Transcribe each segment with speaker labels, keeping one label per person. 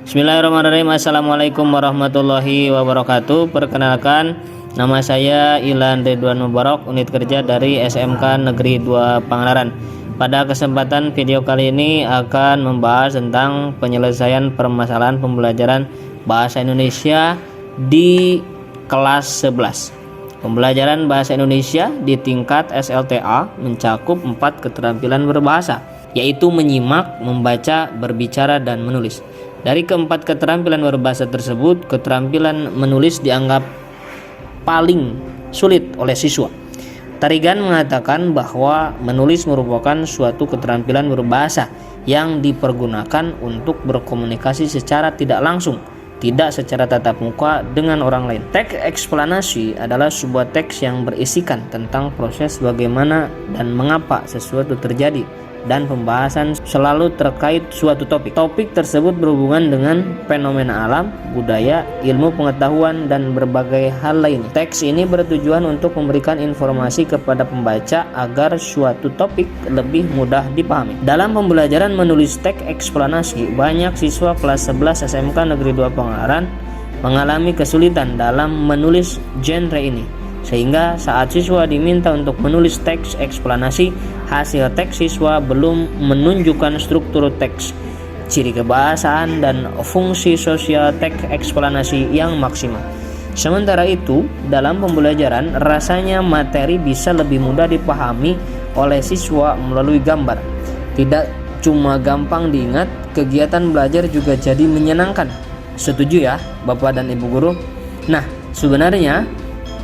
Speaker 1: Bismillahirrahmanirrahim. Assalamualaikum warahmatullahi wabarakatuh. Perkenalkan, nama saya Ilan Ridwan Mubarak, unit kerja dari SMK Negeri 2 Pangandaran. Pada kesempatan video kali ini akan membahas tentang penyelesaian permasalahan pembelajaran bahasa Indonesia di kelas 11. Pembelajaran bahasa Indonesia di tingkat SLTA mencakup 4 keterampilan berbahasa, yaitu menyimak, membaca, berbicara, dan menulis. Dari keempat keterampilan berbahasa tersebut, keterampilan menulis dianggap paling sulit oleh siswa. Tarigan mengatakan bahwa menulis merupakan suatu keterampilan berbahasa yang dipergunakan untuk berkomunikasi secara tidak langsung, tidak secara tatap muka dengan orang lain. Teks eksplanasi adalah sebuah teks yang berisikan tentang proses bagaimana dan mengapa sesuatu terjadi, dan pembahasan selalu terkait suatu topik. Topik tersebut berhubungan dengan fenomena alam, budaya, ilmu pengetahuan, dan berbagai hal lain. Teks ini bertujuan untuk memberikan informasi kepada pembaca agar suatu topik lebih mudah dipahami. Dalam pembelajaran menulis teks eksplanasi, banyak siswa kelas 11 SMK Negeri 2 Pangandaran mengalami kesulitan dalam menulis genre ini, sehingga saat siswa diminta untuk menulis teks eksplanasi, hasil teks siswa belum menunjukkan struktur teks, ciri kebahasaan, dan fungsi sosial teks eksplanasi yang maksimal. Sementara itu, dalam pembelajaran rasanya materi bisa lebih mudah dipahami oleh siswa melalui gambar. Tidak cuma gampang diingat, kegiatan belajar juga jadi menyenangkan. Setuju ya, Bapak dan Ibu guru? Nah, sebenarnya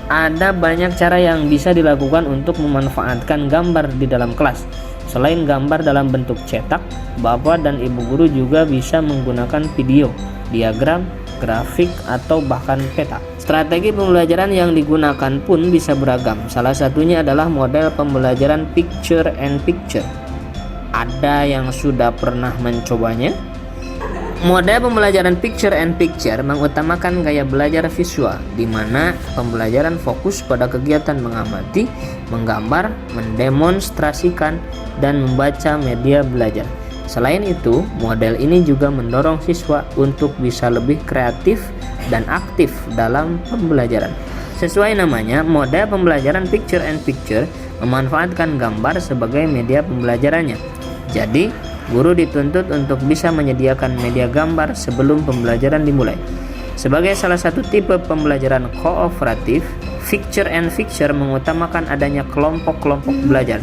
Speaker 1: ada banyak cara yang bisa dilakukan untuk memanfaatkan gambar di dalam kelas. Selain gambar dalam bentuk cetak, Bapak dan Ibu guru juga bisa menggunakan video, diagram, grafik, atau bahkan peta. Strategi pembelajaran yang digunakan pun bisa beragam. Salah satunya adalah model pembelajaran picture and picture. Ada yang sudah pernah mencobanya? Model pembelajaran picture and picture mengutamakan gaya belajar visual, di mana pembelajaran fokus pada kegiatan mengamati, menggambar, mendemonstrasikan, dan membaca media belajar. Selain itu, model ini juga mendorong siswa untuk bisa lebih kreatif dan aktif dalam pembelajaran. Sesuai namanya, model pembelajaran picture and picture memanfaatkan gambar sebagai media pembelajarannya. Jadi, guru dituntut untuk bisa menyediakan media gambar sebelum pembelajaran dimulai. Sebagai salah satu tipe pembelajaran kooperatif, picture and picture mengutamakan adanya kelompok-kelompok belajar,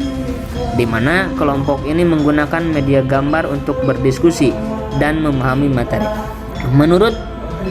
Speaker 1: di mana kelompok ini menggunakan media gambar untuk berdiskusi dan memahami materi. Menurut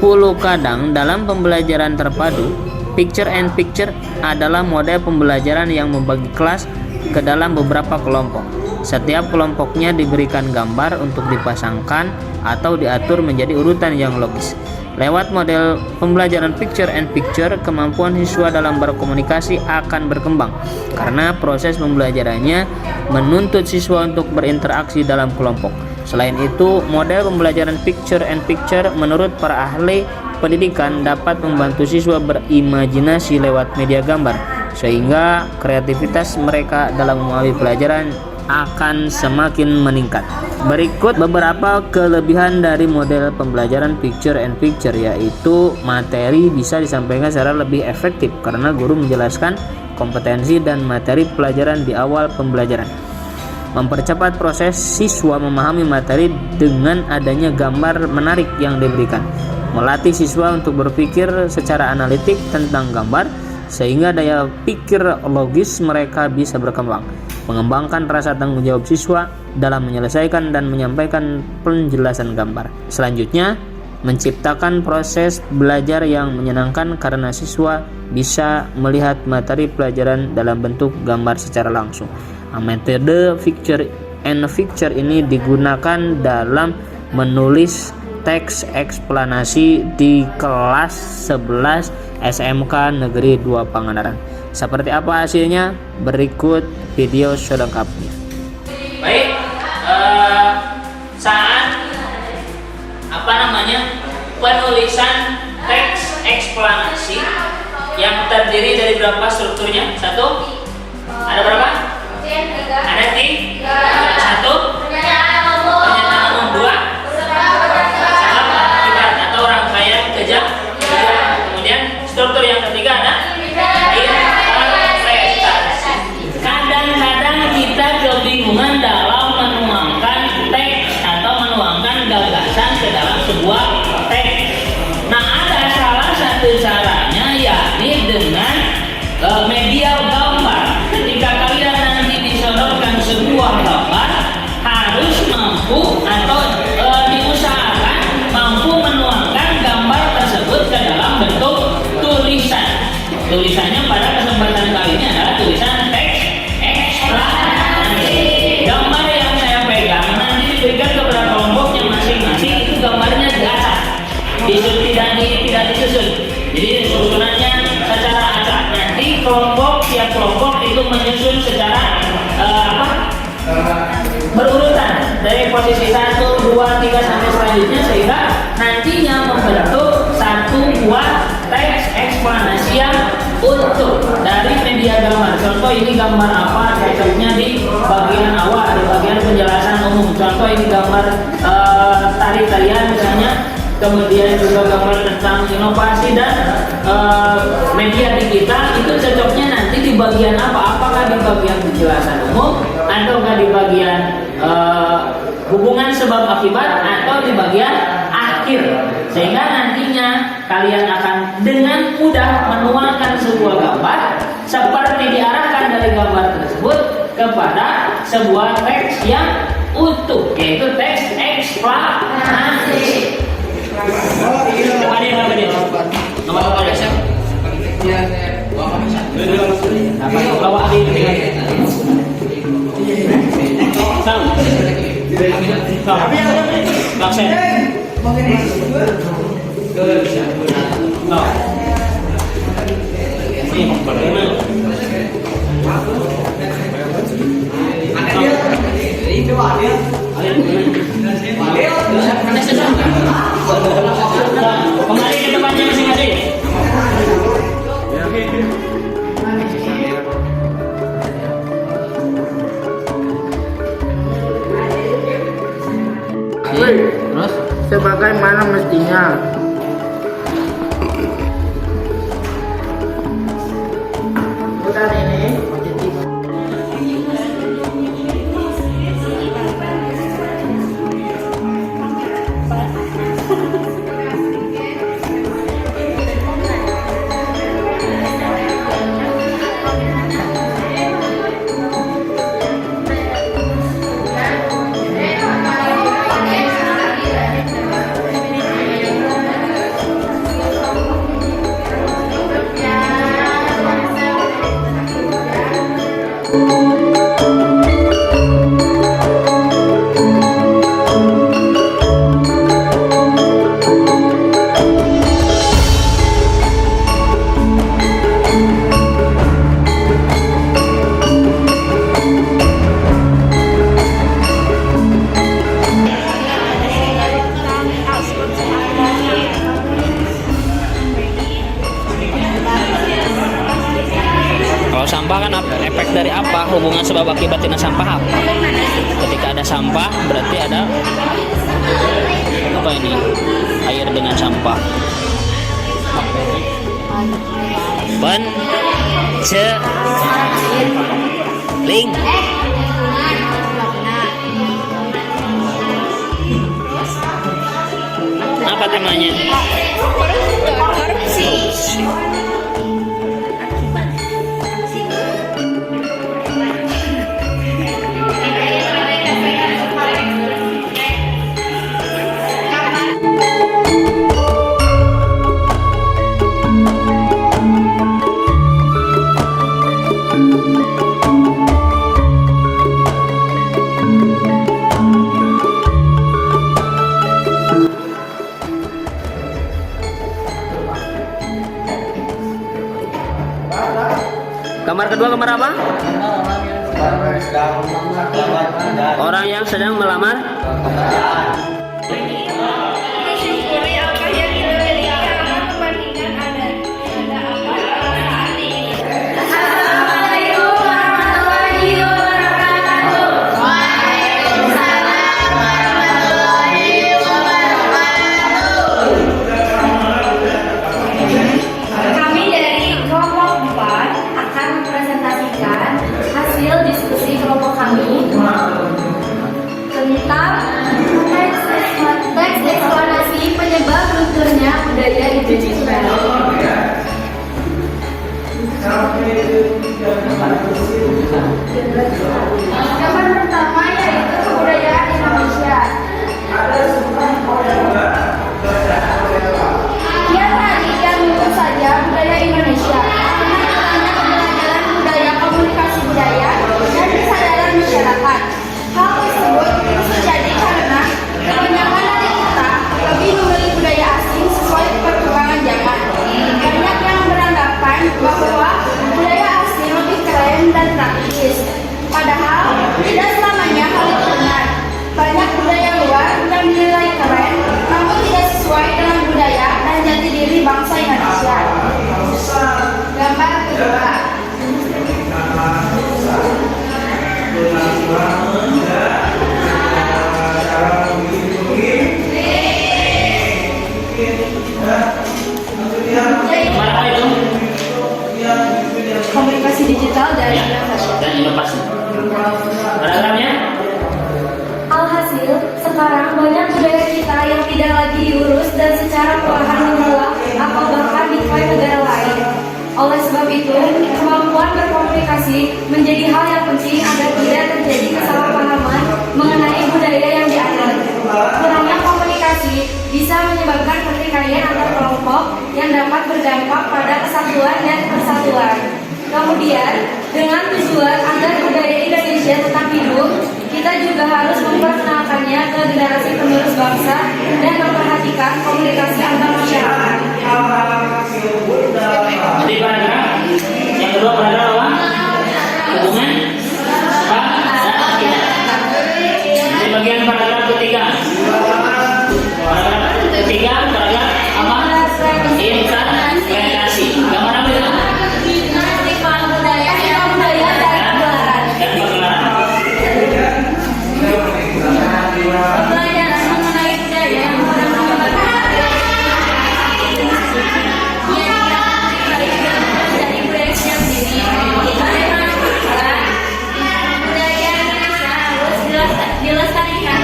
Speaker 1: Pulu Kadang, dalam pembelajaran terpadu, picture and picture adalah model pembelajaran yang membagi kelas ke dalam beberapa kelompok. Setiap kelompoknya diberikan gambar untuk dipasangkan atau diatur menjadi urutan yang logis. Lewat model pembelajaran picture and picture, kemampuan siswa dalam berkomunikasi akan berkembang karena proses pembelajarannya menuntut siswa untuk berinteraksi dalam kelompok. Selain itu, model pembelajaran picture and picture menurut para ahli pendidikan dapat membantu siswa berimajinasi lewat media gambar, sehingga kreativitas mereka dalam memahami pelajaran akan semakin meningkat. Berikut beberapa kelebihan dari model pembelajaran picture and picture, yaitu materi bisa disampaikan secara lebih efektif karena guru menjelaskan kompetensi dan materi pelajaran di awal pembelajaran. Mempercepat proses siswa memahami materi dengan adanya gambar menarik yang diberikan. Melatih siswa untuk berpikir secara analitik tentang gambar, sehingga daya pikir logis mereka bisa berkembang. Mengembangkan rasa tanggung jawab siswa dalam menyelesaikan dan menyampaikan penjelasan gambar. Selanjutnya, menciptakan proses belajar yang menyenangkan karena siswa bisa melihat materi pelajaran dalam bentuk gambar secara langsung. Metode picture and picture ini digunakan dalam menulis teks eksplanasi di kelas 11 SMK Negeri 2 Pangandaran. Seperti apa hasilnya? Berikut video selengkapnya. Baik, saat penulisan teks eksplanasi yang terdiri dari berapa strukturnya? Satu? Ada berapa? Ada tiga. Satu? Pernyataan umum. Dua? tulisannya pada kesempatan kali ini adalah tulisan teks eksplanasi. Gambar yang saya pegang nanti diberikan kepada kelompoknya masing-masing, itu gambarnya di atas, tidak disusun. Jadi susunannya secara acak. Nanti tiap kelompok itu menyusun secara berurutan dari posisi 1, 2, 3 sampai selanjutnya, sehingga nantinya membentuk satu buah teks eksplanasi yang utuh dari media gambar. Contoh ini gambar apa, cocoknya di bagian awal, di bagian penjelasan umum. Contoh ini gambar tari-tarian misalnya, kemudian juga gambar tentang inovasi dan media digital. Itu cocoknya nanti di bagian apa? Apakah di bagian penjelasan umum, ataukah di bagian hubungan sebab akibat, atau di bagian akhir, sehingga nantinya kalian akan dengan mudah menuangkan sebuah gambar seperti diarahkan dari gambar tersebut kepada sebuah teks yang utuh, yaitu teks eksplanasi. Nomor apa ya? Bawa di kembali ke tempatnya masing-masing.
Speaker 2: Terus sebagaimana mestinya. Bukan ini positif.
Speaker 1: Kalau sampah kan efek dari apa? Hubungan sebab akibat dengan sampah apa? Ketika ada sampah berarti ada apa ini? Air dengan sampah. Penceling. Apa temanya? Korupsi. Gambar kedua gambar apa? Orang yang sedang melamar.
Speaker 3: Disyukuri apa yang diberikan perbandingan ada apa saat ini. Assalamualaikum warahmatullahi wabarakatuh. Waalaikumsalam warahmatullahi wabarakatuh. Kami dari kelompok 4 akan mempresentasikan hasil diskusi kelompok kami tentang teks eksplanasi penyebab lunturnya budaya Indonesia. Gambar pertama yaitu kebudayaan Indonesia. Lihat tadi yang lurus saja budaya Indonesia. digital dan
Speaker 1: Ya,
Speaker 3: inovasi.
Speaker 1: dan inovasi. Paragrafnya.
Speaker 3: Alhasil, sekarang banyak budaya kita yang tidak lagi diurus dan secara perlahan mengulang atau bahkan diklaim negara lain. Oleh sebab itu, kemampuan berkomunikasi menjadi hal yang penting agar tidak terjadi kesalahpahaman mengenai budaya yang dianut. Kurangnya komunikasi bisa menyebabkan pertikaian antar kelompok yang dapat berdampak pada kesatuan dan persatuan. Kemudian, dengan tujuan agar budaya Indonesia tetap hidup, kita juga harus memperkenalkannya ke generasi penerus bangsa dan memperhatikan komunikasi antar masyarakat.
Speaker 1: Jadi paragraf yang kedua paragraf apa? Hubungan bangsa kita. Di bagian paragraf ketiga. Paragraf ketiga paragraf apa? Interpretasi. Gambar apa itu?
Speaker 3: Budaya dan pagelaran.
Speaker 1: Dan pagelaran.
Speaker 3: Pelajaran mengenai budaya yang dari budaya sendiri. Budaya Indonesia harus dilestarikan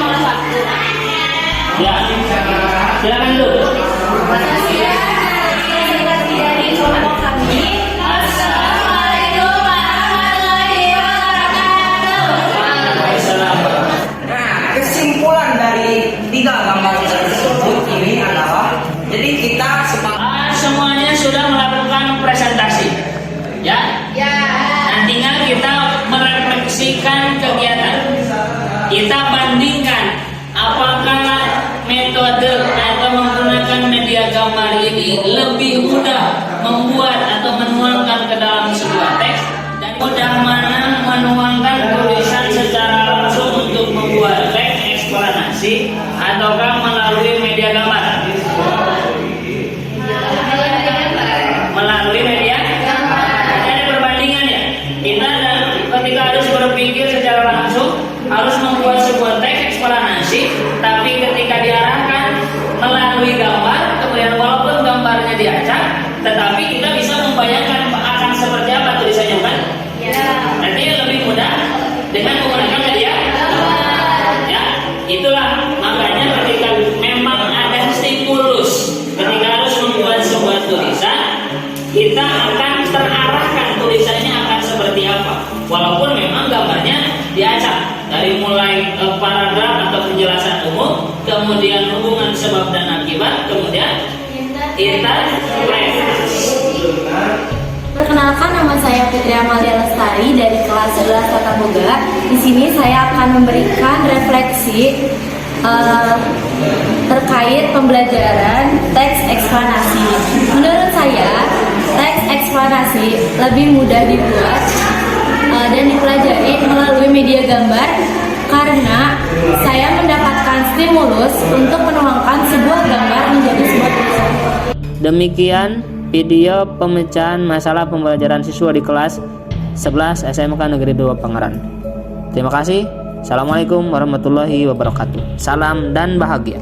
Speaker 3: oleh waktu.
Speaker 1: Ya. Silakan dulu.
Speaker 3: Dari kelompok kami. Assalamualaikum warahmatullahi wabarakatuh.
Speaker 2: Nah, kesimpulan dari 3 gambar tersebut ini adalah jadi kita sepakat
Speaker 1: Semuanya sudah melakukan presentasi. Ya.
Speaker 3: Ya.
Speaker 1: Nah, tinggal kita merefleksikan kegiatan. Kita bandingkan apakah metode atau menggunakan media gambar ini lebih mudah membuat atau menuangkan ke dalam sebuah teks dan mudah mana menuangkan tulisan secara langsung untuk membuat teks eksplanasi ataukah melalui media gambar. Melalui media ada perbandingan ya. Kita ketika harus berpikir secara langsung harus membuat sebuah teks eksplanasi, tapi ketika diarahkan melalui gambar, kemudian walaupun gambarnya diacak, tetapi kita bisa membayangkan akan seperti apa tulisannya kan? Artinya lebih mudah dengan menggunakan media. Ya, itulah makanya ketika memang ada stimulus, ketika harus membuat sebuah tulisan, kita akan terarahkan tulisannya akan seperti apa, walaupun memang gambarnya diacak dari mulai paragraf atau penjelasan umum, kemudian hubungan sebab dan akibat, kemudian interpretasi.
Speaker 3: Perkenalkan, nama saya Fitri Amalia Lestari dari kelas 11 Tata Boga. Di sini saya akan memberikan refleksi terkait pembelajaran teks eksplanasi. Menurut saya, teks eksplanasi lebih mudah dibuat dan dipelajari melalui media gambar karena saya mendapatkan stimulus untuk menuangkan sebuah gambar menjadi sebuah tulisan.
Speaker 1: Demikian video pemecahan masalah pembelajaran siswa di kelas 11 SMK Negeri 2 Pangaran. Terima kasih. Assalamualaikum warahmatullahi wabarakatuh. Salam dan bahagia.